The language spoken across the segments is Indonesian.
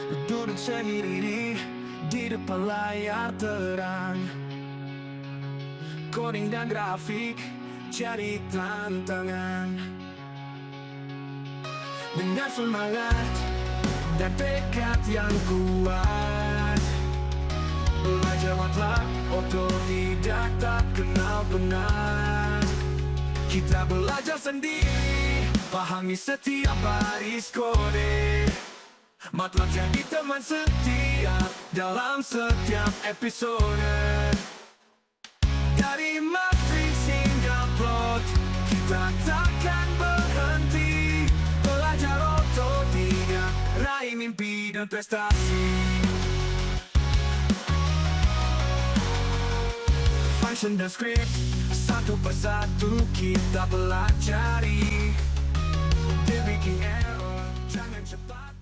Duduk sendiri di depan layar terang, coding dan grafik jadi tantangan. Dengan semangat dan tekad yang kuat, belajar mutlak, otodidak, tak kenal benar. Kita belajar sendiri, pahami setiap baris kode. MATLAB jadi teman setia dalam setiap episode. Dari matriks hingga plot, kita takkan berhenti. Belajar otodidak, raih mimpi dan prestasi. Function dan script, satu persatu kita pelajari. Bikin error, jangan cepat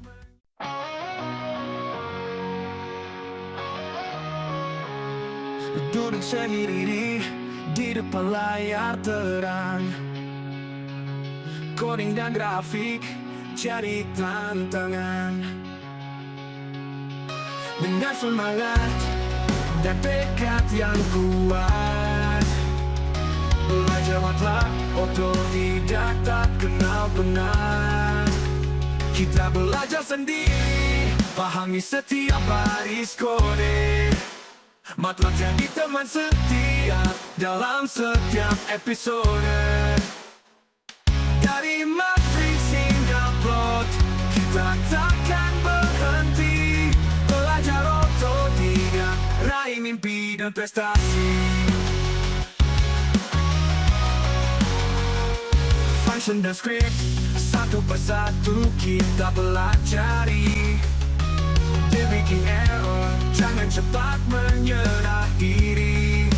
duduk sendiri di depan layar terang, coding dan grafik jadi tantangan. Dengan semangat dan tekad yang kuat, belajar mutlak, otodidak, tak kenal benar. Kita belajar sendiri, pahami setiap baris kode. MATLAB jadi teman setia dalam setiap episode. Dari matriks hingga plot, kita takkan berhenti. Belajar otodidak, raih mimpi dan prestasi. Function dan script, satu persatu kita pelajari. Bikin error, jangan cepat menyerah diri.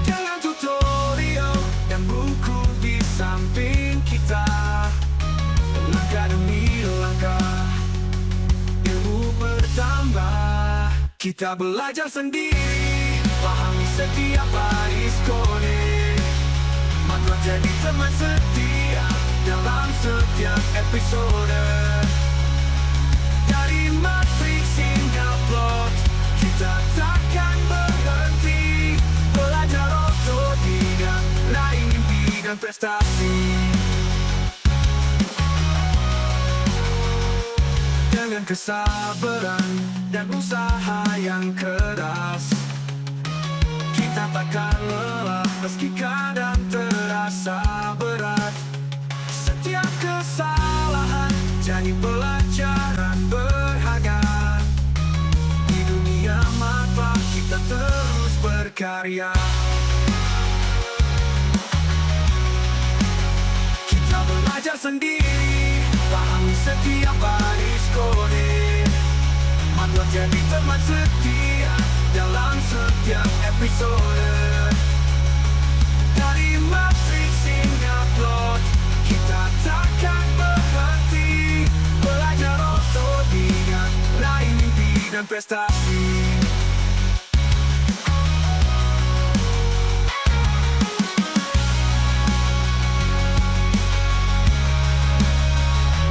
Jangan tutorial dan buku di samping kita. Langkah demi langkah, ilmu bertambah. Kita belajar sendiri, pahami setiap baris kode. MATLAB jadi teman setia dalam setiap episode. Dari matriks hingga plot, kita takkan berhenti. Belajar otodidak, raih mimpi dan prestasi. Dengan kesabaran dan usaha yang keras, kita takkan lelah meski kadang terasa berat. Setiap kesalahan jadi pelajaran berharga. Di dunia MATLAB kita terus berkarya. Kita belajar sendiri, pahami setiap baris kode. MATLAB jadi teman setia dalam setiap episode. Dari matriks hingga plot, kita takkan berhenti. Belajar otodidak, raih mimpi dan prestasi.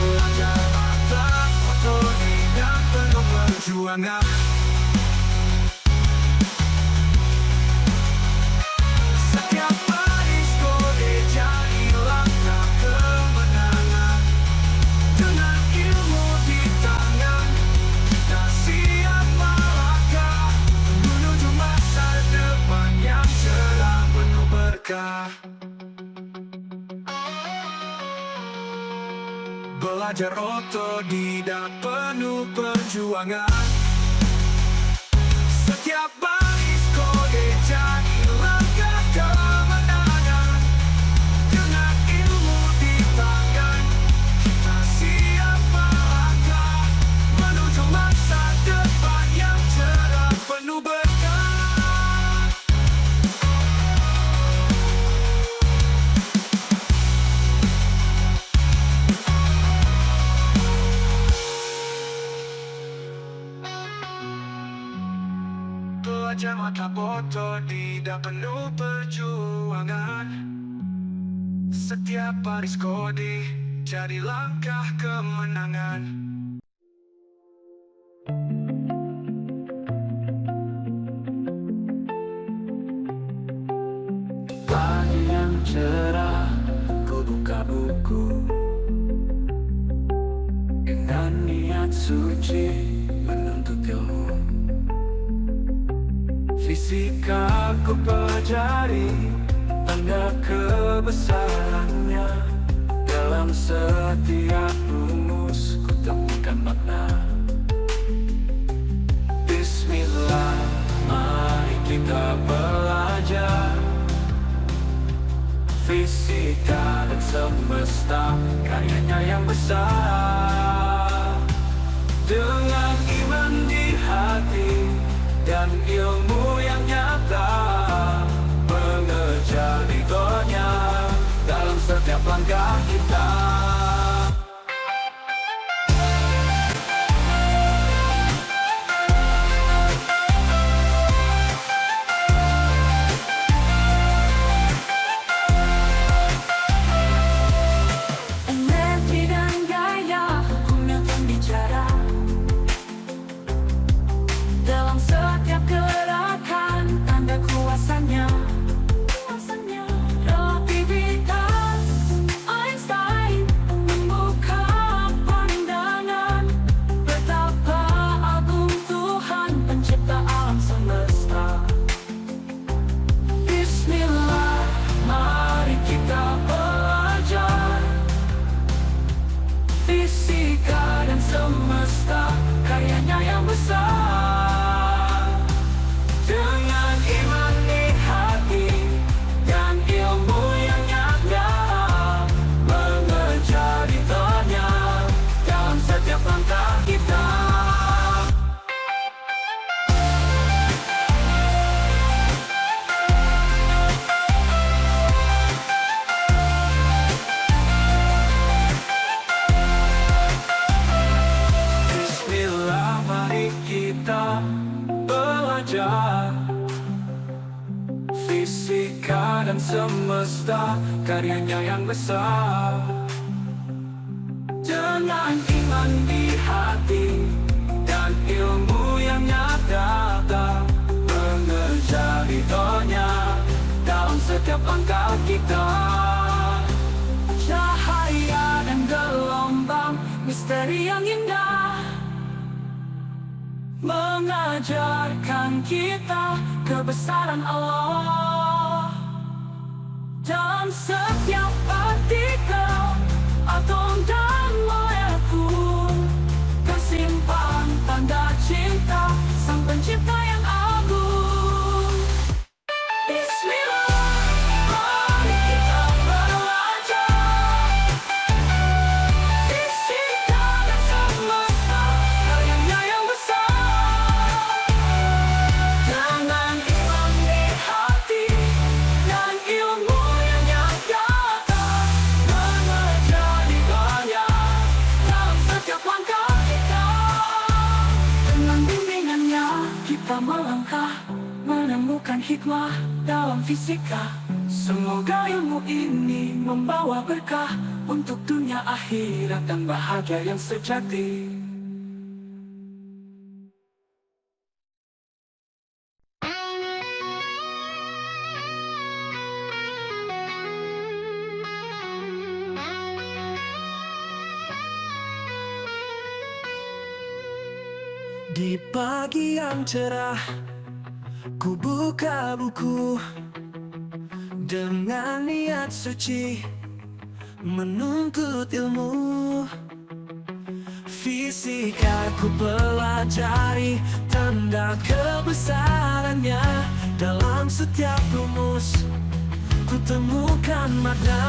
Belajar MATLAB, otodidak, penuh perjuangan. Setiap baris kode jadi langkah kemenangan. Dengan ilmu di tangan, kita siap melangkah menuju masa depan yang cerah penuh berkah. Belajar otodidak, penuh perjuangan. Setiap baris kode jadi langkah kemenangan. Dengan ilmu di tangan, kita siap melangkah menuju masa depan yang cerah penuh berkah. Belajar MATLAB, otodidak, penuh perjuangan. Setiap baris kode jadi langkah kemenangan. suci menuntut ilmu. Fisika ku pelajari, tanda kebesarannya. Dalam setiap rumus ku temukan makna. Bismillah, mari kita belajar fisika dan semesta, karyanya yang besar. Dengan iman di hati dan ilmu yang nyata, mengejar ridhonya dalam setiap langkah kita. Fisika dan semesta, karyanya yang besar. Dengan iman di hati dan ilmu yang nyata, mengejar ridhonya dalam setiap langkah kita. Kita belajar fisika dan semesta, karyanya yang besar. Dengan iman di hati dan ilmu yang nyata, mengejar ridhonya dalam setiap langkah kita. Cahaya dan gelombang, misteri yang indah, mengajarkan kita kebesaran Allah. Dalam setiap partikel, atom dan molekul, tersimpan tanda cinta Sang Pencipta yang agung. Bismillah, mari kita belajar fisika dan semesta, karyanya yang besar. Dengan iman di hati dan ilmu yang nyata, mengejar ridhonya dalam setiap langkah kita. Dengan bimbingannya kita melangkah, menemukan hikmah dalam fisika. Semoga ilmu ini membawa berkah untuk dunia akhirat dan bahagia yang sejati. Di pagi yang cerah, ku buka buku dengan niat suci menuntut ilmu. Fisika ku pelajari, tanda kebesarannya. Dalam setiap rumus ku temukan makna.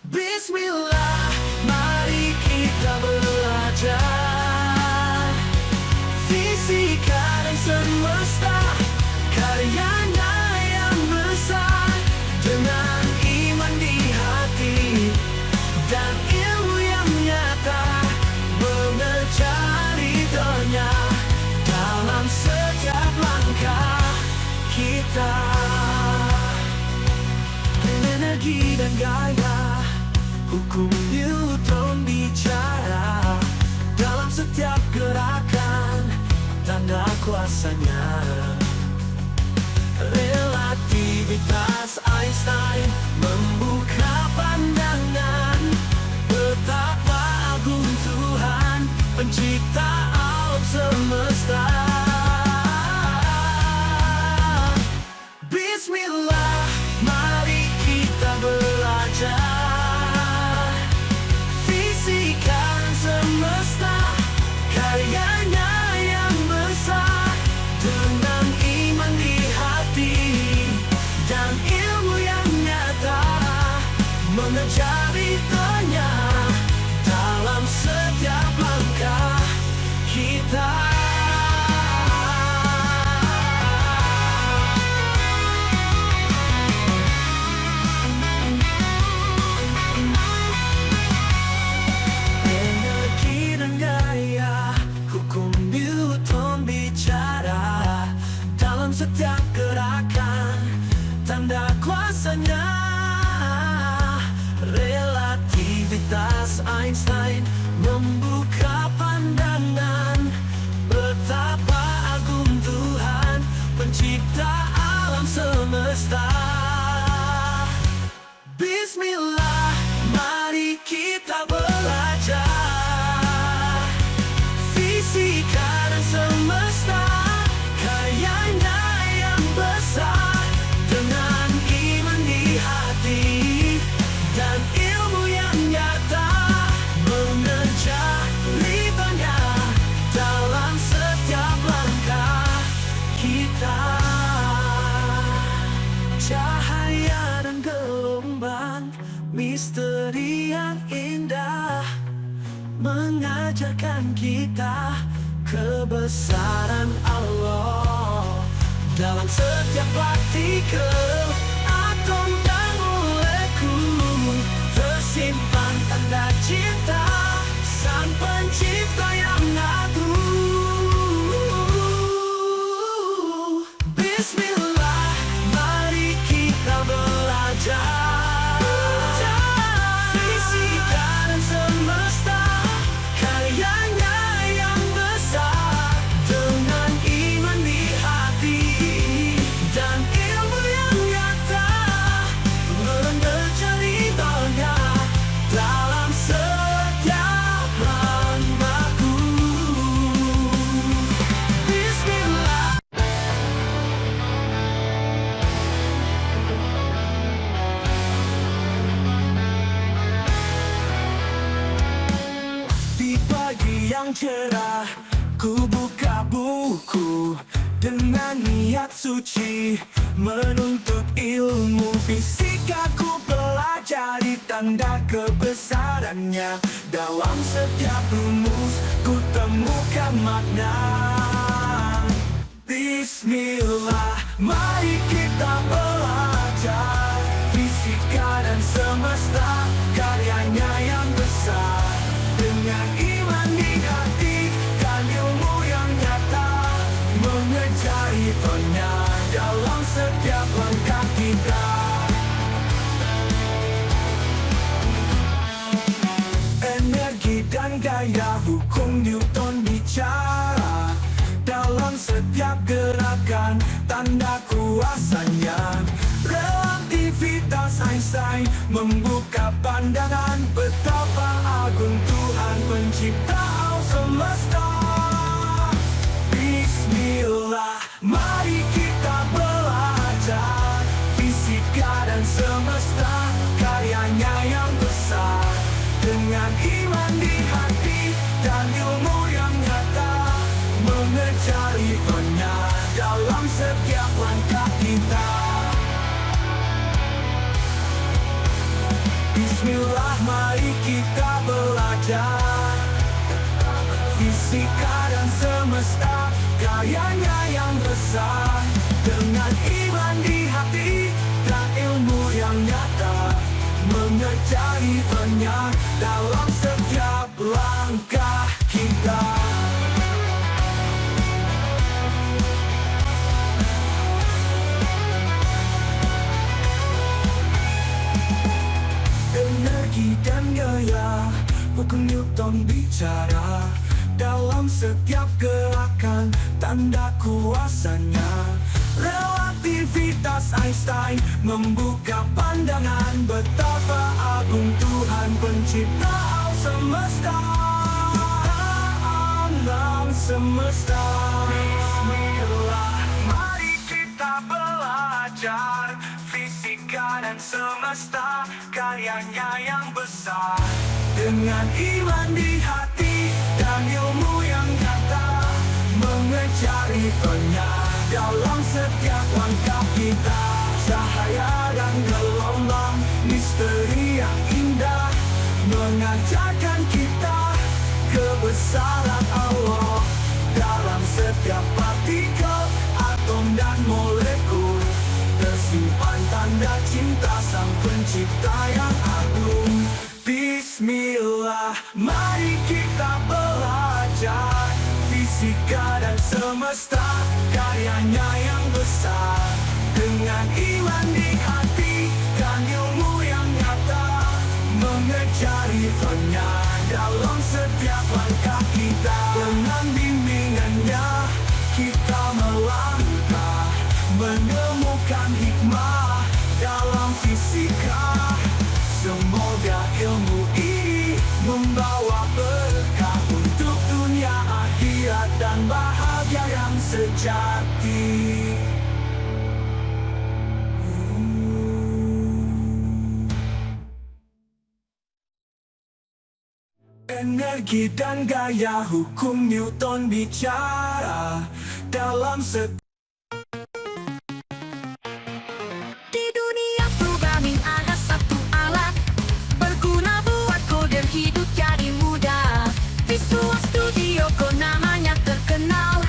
Bismillah, mari kita belajar fisika dan semesta, karyanya yang besar. Dengan iman di hati dan ilmu yang nyata, mengejar ridhonya dalam setiap langkah kita. Energi dan gaya, hukum Newton bicara. Dalam setiap gerakan, tanda kuasanya. Relativitas Einstein membuka pandangan betapa agung Tuhan belajar fisika dan semesta, karyanya yang besar. Dengan iman di hati dan ilmu yang nyata, mengajari tanya dalam setiap langkah kita. Energi dan gaya, hukum Newton bicara dalam setiap gerakan, tanda kuasanya. Relativitas Einstein membuka pandangan betapa agung Tuhan, pencipta alam semesta. Bismillah, mari kita belajar fisika dan semesta, karyanya yang besar. Dengan iman di hati dan ilmu yang nyata, mengajari tanya dalam setiap langkah kita. Cahaya dan gelombang, misteri yang indah, mengajarkan kita kebesaran Allah. Dalam setiap partikel, atom dan molekul, tersimpan tanda cinta Sang Pencipta yang agung. Bismillah, mari kita belajar fisika dan semesta, karyanya yang besar. Dengan iman di hati dan ilmu yang nyata, mengajari tanya dalam setiap langkahku. Bismillah. Di pagi yang cerah, ku buka buku dengan niat suci, menuntut ilmu fisika. Ku pelajari tanda kebesarannya, dalam setiap rumus ku temukan makna. Bismillah, mari kita belajar fisika dan semesta, karyanya yang besar. Dengan iman di hati dan ilmu yang nyata, mengajari tanya dalam setiap langkah kita. Energi dan gaya, hukum Newton bicara dalam setiap gerakan, tanda kuasanya. Relativitas Einstein membuka pandangan betapa agung Tuhan, pencipta alam semesta. Bismillah, mari kita belajar fisika dan semesta, karyanya yang besar. Dengan iman di hati dan ilmu yang nyata, mengajari tanya dalam setiap langkah kita. Bismillah, mari kita belajar fisika dan semesta, karyanya yang besar. Dengan iman di hati dan ilmu yang nyata, mengajari tanya dalam setiap langkah kita. Energi dan gaya, hukum Newton bicara dalam setiap gerakan, tanda kuasanya. Relativitas Einstein membuka pandangan betapa agung Tuhan, pencipta alam semesta. Alam semesta. Bismillah, mari kita belajar fisika dan semesta, karyanya yang besar. Dengan iman di hati dan ilmu yang nyata, mengejar eventnya dalam setiap langkah kita. Cahaya dan gelombang, misteri yang indah, mengajarkan kita kebesaran Allah dalam setiap partikel, atom dan molekul. Tersimpan tanda cinta sang pencipta yang agung. Bismillah, mari kita belajar fisika dan semesta, karyanya yang besar. Dengan iman di hati dan ilmu yang nyata, mengejar eventnya dalam setiap langkah kita. Dengan bimbingannya kita melangkah, menemukan hikmah dalam fisika. Semoga ilmu ini membawa berkah untuk dunia akhirat dan bahagia yang sejati. Energi dan gaya, hukum Newton bicara dalam Di dunia programming ada satu alat berguna buat koder hidup jadi mudah. Visual Studio Code namanya terkenal,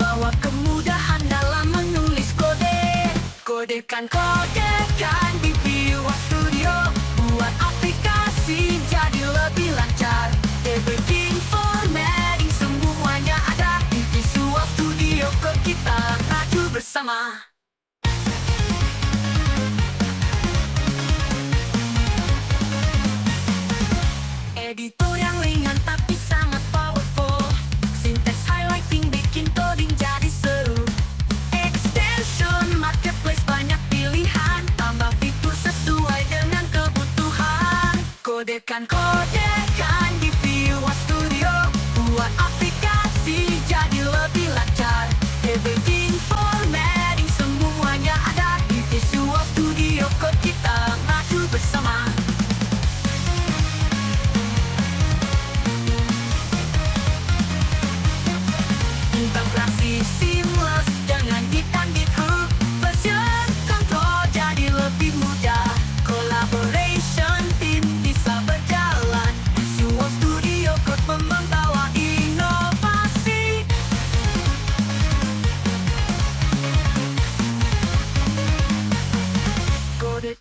bawa kemudahan dalam menulis kode. Kodekan di Visual Studio, buat aplikasi jadi lebih lancar. Debugging, formatting, semuanya ada di Visual Studio Code. Kita maju bersama. Editor yang ringan tapi sangat powerful, syntax highlighting bikin coding jadi seru. Extension marketplace banyak pilihan, tambah fitur sesuai dengan kebutuhan. Kodekan di Visual Studio, buat aplikasi jadi lebih lancar. Debugging, formatting, semuanya ada di Visual Studio Code. Kita maju bersama. Integrasi seamless, jangan ditandit hook. Version control jadi lebih mudah. Collaboration team bisa berjalan. Visual Studio Code membawa inovasi.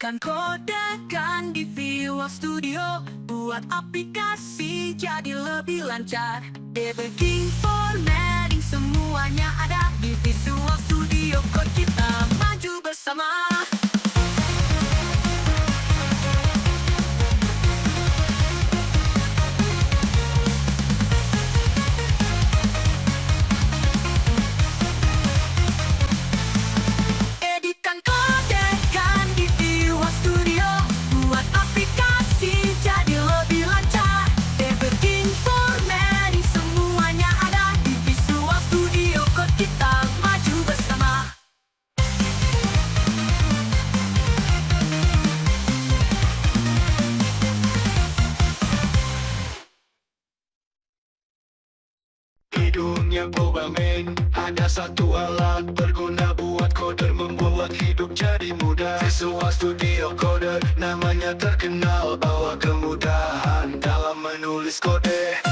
Kodekan di Visual Studio, buat aplikasi jadi lebih lancar. Debugging, formatting, semuanya ada di Visual Studio Code. Kita maju bersama. Kodekan di Visual Studio, buat aplikasi jadi lebih lancar. Debugging, formatting, semuanya ada di Visual Studio Code. Kita maju bersama. Di dunia programming ada satu alat berguna buat coder, membuat hidup jadi mudah. Visual Studio Code namanya terkenal, bawa kemudahan dalam menulis kode.